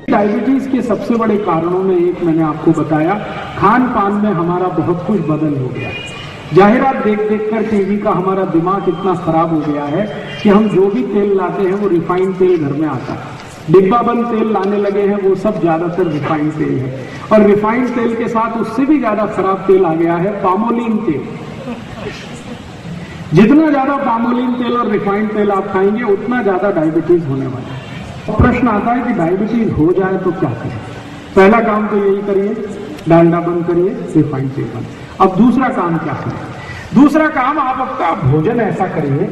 Diabetes के सबसे बड़े कारणों में एक मैंने आपको बताया, खान पान में हमारा बहुत कुछ बदल हो गया। जाहिरात देख देख कर टीवी का हमारा दिमाग इतना खराब हो गया है कि हम जो भी तेल लाते हैं वो रिफाइंड तेल घर में आता है। डिब्बा बंद तेल लाने लगे हैं, वो सब ज्यादातर रिफाइंड तेल है। और रिफाइंड तेल के साथ उससे भी ज्यादा खराब तेल आ गया है, पामोलिन तेल। जितना ज्यादा पामोलिन तेल और रिफाइंड तेल आप खाएंगे उतना ज्यादा डायबिटीज होने वाला है। तो प्रश्न आता है कि डायबिटीज हो जाए तो क्या करें। पहला काम तो यही करिए, डालडा बंद करिए, रिफाइंड तेल बंद। अब दूसरा काम क्या करें? दूसरा काम, आप आपका भोजन ऐसा करिए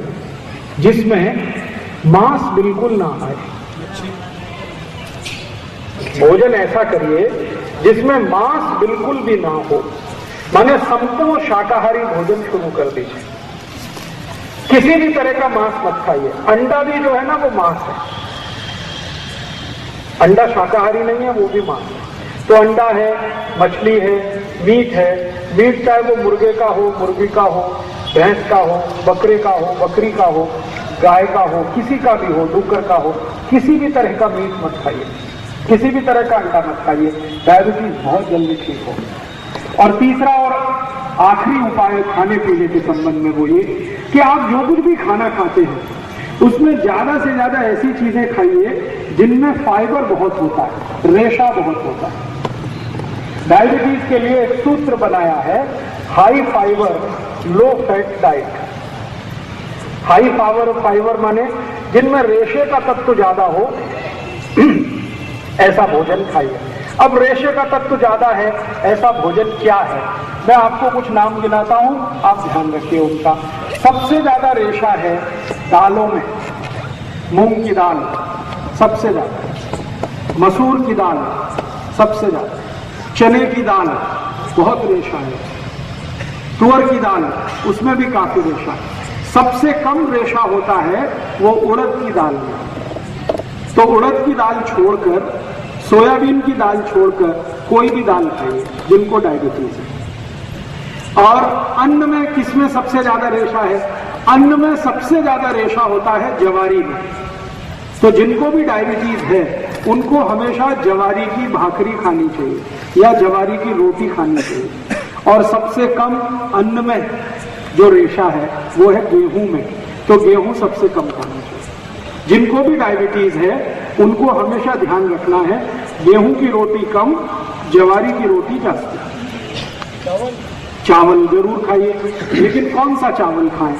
जिसमें मांस बिल्कुल ना आए। भोजन ऐसा करिए जिसमें मांस बिल्कुल भी ना हो, माने संपूर्ण शाकाहारी भोजन शुरू कर दीजिए। किसी भी तरह का मांस मत खाइए। अंडा भी जो है ना वो मांस है, अंडा शाकाहारी नहीं है, वो भी मांस है। तो अंडा है, मछली है, मीट है। मीट चाहे वो मुर्गे का हो, मुर्गी का हो, भैंस का हो, बकरे का हो, बकरी का हो, गाय का हो, किसी का भी हो, डुक्कर का हो, किसी भी तरह का मीट मत खाइए, किसी भी तरह का अंडा मत खाइए। डायबिटीज बहुत जल्दी ठीक हो। और तीसरा और आखिरी उपाय खाने पीने के संबंध में वो ये कि आप जो कुछ भी खाना खाते हैं उसमें ज्यादा से ज्यादा ऐसी चीजें खाइए जिनमें फाइबर बहुत होता है, रेशा बहुत होता है। डायबिटीज के लिए एक सूत्र बनाया है, high fibre low fat diet. High fibre माने जिनमें रेशे का तत्व ज्यादा हो ऐसा भोजन खाइए। अब रेशे का तत्व ज्यादा है ऐसा भोजन क्या है? मैं आपको कुछ नाम गिनाता हूं, आप ध्यान रखिए उनका। सबसे ज्यादा रेशा है दालों में। मूंग की दाल सबसे ज्यादा, मसूर की दाल सबसे ज्यादा, चने की दाल बहुत रेशा है, तुअर की दाल उसमें भी काफी रेशा है। सबसे कम रेशा होता है वो उड़द की दाल में। तो उड़द की दाल छोड़कर, सोयाबीन की दाल छोड़कर कोई भी दाल खाइए जिनको डायबिटीज है। और अन्न में किसमें सबसे ज्यादा रेशा है? अन्न में सबसे ज्यादा रेशा होता है जवारी में। तो जिनको भी डायबिटीज है उनको हमेशा जवारी की भाकरी खानी चाहिए या जवारी की रोटी खानी चाहिए। और सबसे कम अन्न में जो रेशा है वो है गेहूं में, तो गेहूं सबसे कम खाना चाहिए। जिनको भी डायबिटीज है उनको हमेशा ध्यान रखना है, गेहूं की रोटी कम, जवारी की रोटी जास्ती। चावल जरूर खाइए, लेकिन कौन सा चावल खाएं?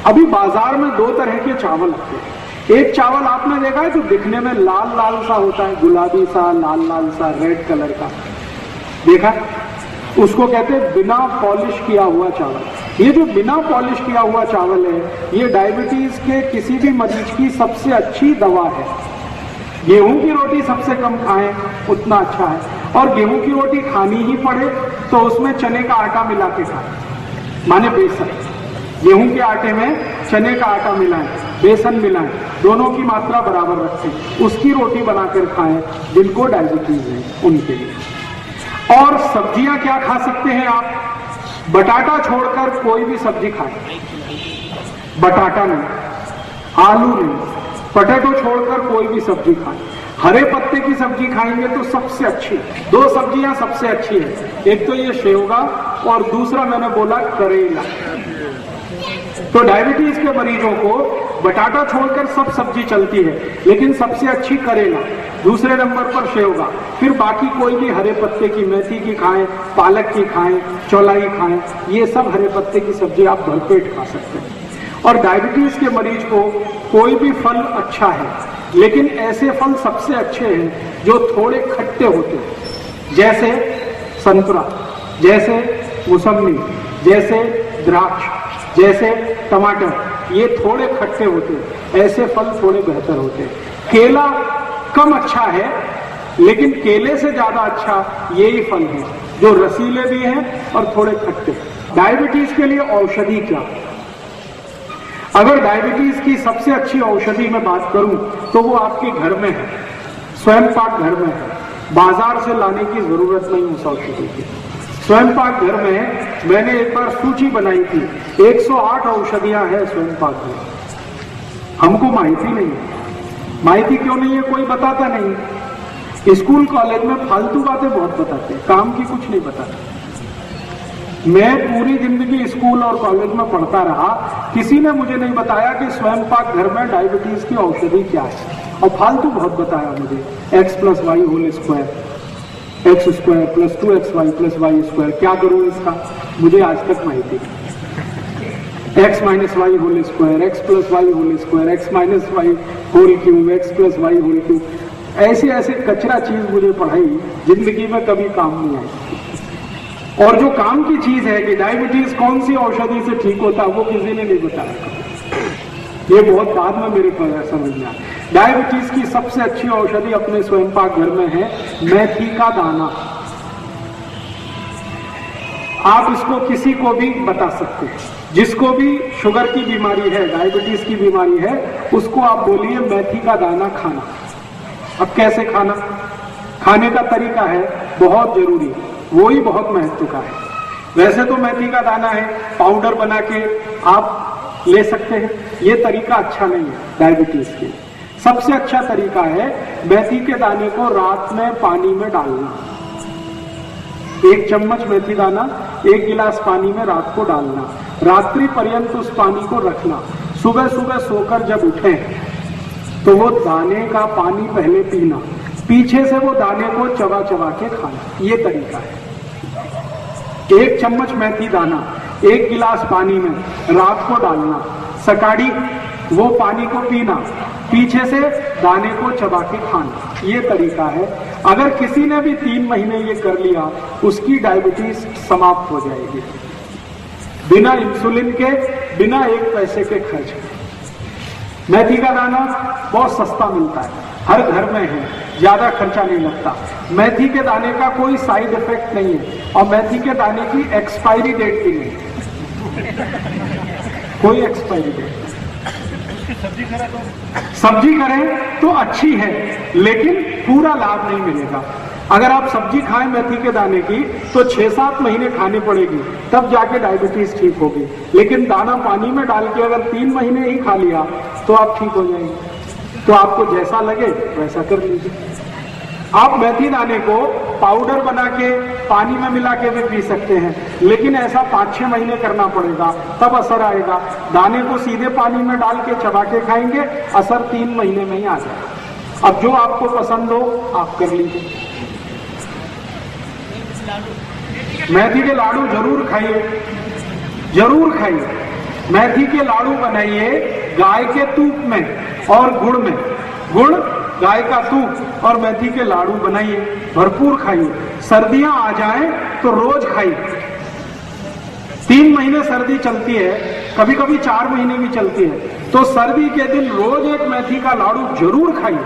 अभी बाजार में दो तरह के चावल आते हैं। एक चावल आपने देखा है जो दिखने में लाल लाल सा होता है, गुलाबी सा, लाल लाल सा, रेड कलर का, देखा? उसको कहते हैं बिना पॉलिश किया हुआ चावल। ये जो बिना पॉलिश किया हुआ चावल है, ये डायबिटीज के किसी भी मरीज की सबसे अच्छी दवा है। गेहूं की रोटी सबसे कम खाएं उतना अच्छा है। और गेहूं की रोटी खानी ही पड़े तो उसमें चने का आटा मिला के खाएं, माने बेसन। गेहूं के आटे में चने का आटा मिलाएं, बेसन मिलाएं, दोनों की मात्रा बराबर रखें, उसकी रोटी बनाकर खाएं जिनको डायबिटीज है उनके लिए। और सब्जियां क्या खा सकते हैं आप? बटाटा छोड़कर कोई भी सब्जी खाएं। बटाटा नहीं, आलू नहीं, पोटैटो छोड़कर कोई भी सब्जी खाएं। हरे पत्ते की सब्जी खाएंगे तो सबसे अच्छी, दो सब्जियां सबसे अच्छी है, एक तो ये शेवगा और दूसरा मैंने बोला करेला। तो डायबिटीज के मरीजों को बटाटा छोड़कर सब सब्जी चलती है, लेकिन सबसे अच्छी करेला, दूसरे नंबर पर शेवगा, फिर बाकी कोई भी हरे पत्ते की, मेथी की खाएं, पालक की खाएं, चौलाई खाएं, ये सब हरे पत्ते की सब्जी आप भरपेट खा सकते हैं। और डायबिटीज के मरीज को कोई भी फल अच्छा है, लेकिन ऐसे फल सबसे अच्छे हैं जो थोड़े खट्टे होते हैं, जैसे संतरा, जैसे मौसमी, जैसे द्राक्ष, जैसे टमाटर, ये थोड़े खट्टे होते हैं, ऐसे फल थोड़े बेहतर होते हैं। केला कम अच्छा है, लेकिन केले से ज्यादा अच्छा यही फल है जो रसीले भी हैं और थोड़े खट्टे। डायबिटीज के लिए औषधि क्या? अगर डायबिटीज की सबसे अच्छी औषधि मैं बात करूं तो वो आपके घर में है, स्वयं पाक घर में है, बाजार से लाने की जरूरत नहीं उस औषधि की। स्वयं पाक घर में मैंने एक बार सूची बनाई थी, 108 औषधियां हैं स्वयं पाक में। हमको माहिती नहीं है, माहिती क्यों नहीं है? कोई बताता नहीं। स्कूल कॉलेज में फालतू बातें बहुत बताते हैं, काम की कुछ नहीं बताते। मैं पूरी जिंदगी स्कूल और कॉलेज में पढ़ता रहा, किसी ने मुझे नहीं बताया कि स्वयं पाक घर में डायबिटीज की औषधि क्या है। और फालतू बहुत बताया मुझे, x + y whole square, x² + 2xy + y²। क्या करूं इसका, मुझे आज तक माहिती नहीं। x - y whole square, x + y whole square, x - y whole cube, x + y whole cube, ऐसे ऐसे कचरा चीज मुझे पढ़ाई, जिंदगी में कभी काम नहीं आई। और जो काम की चीज है कि डायबिटीज कौन सी औषधि से ठीक होता है, वो किसी ने नहीं बताया। ये बहुत बाद में मेरे को समझ में आया। डायबिटीज की सबसे अच्छी औषधि अपने स्वयं पाक घर में है मेथी का दाना। आप इसको किसी को भी बता सकते हैं, जिसको भी शुगर की बीमारी है, डायबिटीज की बीमारी है, उसको आप बोलिए मेथी का दाना खाना। अब कैसे खाना, खाने का तरीका है बहुत जरूरी, वो ही बहुत महत्व का है। वैसे तो मेथी का दाना है, पाउडर बना के आप ले सकते हैं, ये तरीका अच्छा नहीं है डायबिटीज के। सबसे अच्छा तरीका है मेथी के दाने को रात में पानी में डालना। 1 चम्मच मेथी दाना 1 गिलास पानी में रात को डालना, रात्रि पर्यंत उस पानी को रखना। सुबह सुबह सोकर जब उठें तो वो दाने का पानी पहले पीना, पीछे से वो दाने को चबा चबा के खाना, ये तरीका है। 1 चम्मच मेथी दाना 1 गिलास पानी में रात को डालना, सकाड़ी वो पानी को पीना, पीछे से दाने को चबा के खाना, ये तरीका है। अगर किसी ने भी 3 महीने ये कर लिया, उसकी डायबिटीज समाप्त हो जाएगी, बिना इंसुलिन के, बिना 1 पैसे के खर्च। मेथी का दाना बहुत सस्ता मिलता है, हर घर में है, ज्यादा खर्चा नहीं लगता। मेथी के दाने का कोई साइड इफेक्ट नहीं है, और मेथी के दाने की एक्सपायरी डेट भी नहीं है, कोई एक्सपायरी डेट। सब्जी करें तो अच्छी है, लेकिन पूरा लाभ नहीं मिलेगा। अगर आप सब्जी खाएं मेथी के दाने की तो 6-7 महीने खानी पड़ेगी, तब जाके डायबिटीज ठीक होगी। लेकिन दाना पानी में डाल के अगर 3 महीने ही खा लिया तो आप ठीक हो जाएंगे। तो आपको जैसा लगे वैसा कर लीजिए। आप मेथी दाने को पाउडर बना के पानी में मिला के भी पी सकते हैं, लेकिन ऐसा 5-6 महीने करना पड़ेगा, तब असर आएगा। दाने को सीधे पानी में डाल के चबा के खाएंगे, असर 3 महीने में ही आ जाएगा। अब जो आपको पसंद हो आप कर लीजिए। मेथी के लाडू जरूर खाइए, जरूर खाइए। मेथी के लाडू बनाइए गाय के तूप में और गुड़ में, गुड़, गाय का तूप और मेथी के लाडू बनाइए, भरपूर खाइए। सर्दियां आ जाएं तो रोज खाइए। 3 महीने सर्दी चलती है, कभी कभी 4 महीने भी चलती है, तो सर्दी के दिन रोज एक मेथी का लाडू जरूर खाइए।